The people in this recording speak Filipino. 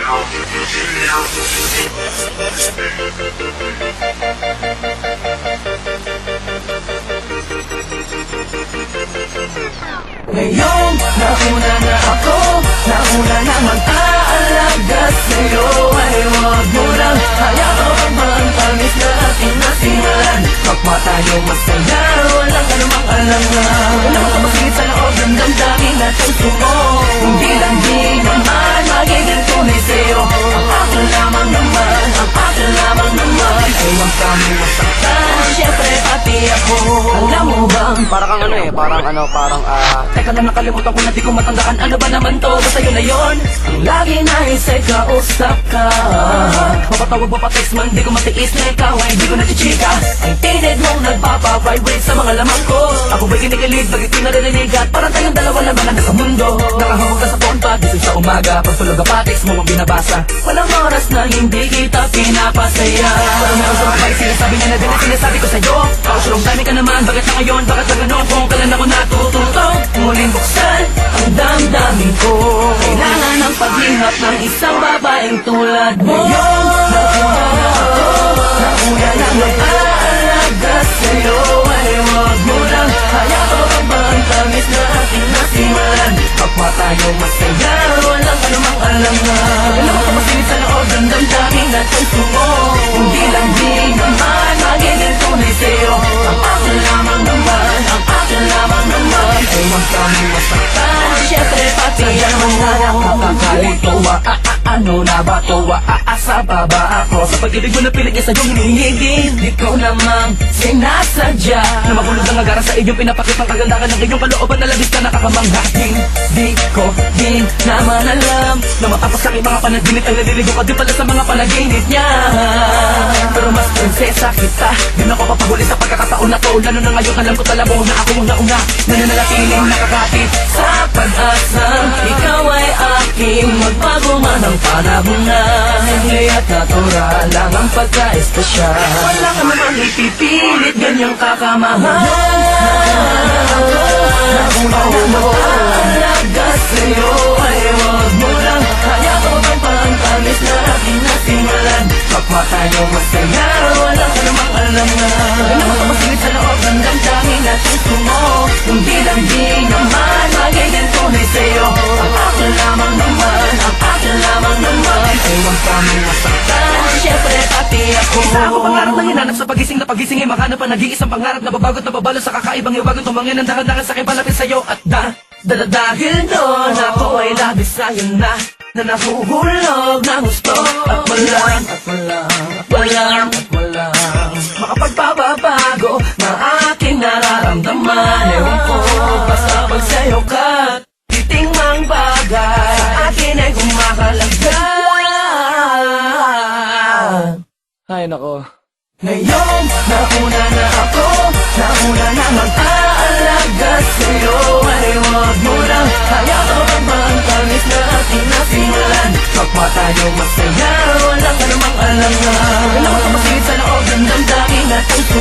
Ngayong nauna na ako, nauna na mag-aalaga sa'yo, ay huwag mo lang hayaan ang tamis na ating nasimulan. Kapwa tayo masaya, walang anumang alangan. Walang kamasigit sa loob ng damdamin at puso mo. Hindi lang di naman magiging tunay sa'yo. Ang akin lamang naman, ang akin lamang naman, ay huwag kami masaktan, syempre pati ako. Alam mo bang, Parang parang teka lang, nakalimutan ko na di ko matandaan. Ano ba naman to? Basta yun na yun. Ang lagi naisay kausap ka, mapatawag mo pa text man, di ko matiis na ikaw ay di ko nachichika. Ang tinid mong nagpapa-vibrate sa mga lamang ko. Ako ba'y kinikilig, bakit di naririnig? At parang tayong dalawa lang na nasa mundo. Nakahawag ka sa phone pag gising sa umaga, pagtulog ka text mo ang binabasa. Walang oras na hindi kita pinapasaya. Parang meron sa mga balik, sinasabi niya na din ang sinasabi ko sa'yo. Ako sulong dami ka naman, bakit na ngayon, bakit na ganon? Kung kailan ako natututo, muling buksan ang damdamin ko. Kailangan ng paglihap ng isang babaeng tulad mo. Ngayon, nauna na mag-aalaga sa'yo, ay huwag mo lang hayaan ang tamis na ating nasimulan. Kapwa tayo masaya, walang anumang alangan. Walang kamasigit sa loob ng damdamin at puso mo. Hindi lang di naman magiging tunay sa'yo. Ang akin lamang naman, ang akin lamang naman, ay huwag kami masaktan, syempre pati ako. Nakakakalituwa, ano na ba to? Aasa pa ba ako? Sa pag-ibig mo na pilit niya sa'yong hinihigin, di ko namang sinasadya na makulog ang agara sa iyong pinapakitang kagandahan ng iyong kalooban na labis ka nakakamangha. Di ko din naman alam na matapos sa aking mga panaginip ay naliligo ka din pala sa mga panaginip niya. Pero mas prinsesa kita, din ako papahuli sa pagkakataon na to. Lalo na ngayon alam ko talabo na ako yung nauna na nananatiling nakakatid sa pag-asa. Ikaw ay aking magbago man ang panahon na simple at natural lang ang pagka-espesyal. Wala ka naman ipipilit, ganyang kakamahal. Nauna na mag-aalaga sa'yo, ay huwag mo lang hayaan ang pangtamis na aking nasimulan. Kapwa tayo masaya, walang anumang alangan. Walang kamasigit sa loob ng damdamin at puso mo. Hindi lang di naman magiging tunay sa'yo. Ang akin lamang naman, ang akin lamang naman, ay huwag kami masaktan, syempre pati ako. Isa ako pangarap na hinanap sa pagising na pagising ay makahanap pa nag-iisang pangarap na babagot na babalo sa kakaibang iwagan. Tumangin ang dahan-dahan sa aking palapit sa'yo at dahil doon ako ay labis sa'yo na nahuhulog ng gusto. At walang makapagpapabago na aking nararamdaman. Ewan ko, basta pag sa'yo ka titing mang bagay sa akin ay kumakalaga. ay nako. Ngayon, nauna na ako, nauna na mag-aalaga sa'yo, ay huwag mo lang hayaan ang tamis na ating nasimulan. Kapwa tayo masaya, walang anumang alangan. Walang kamasigit sa loob ng damdamin at puso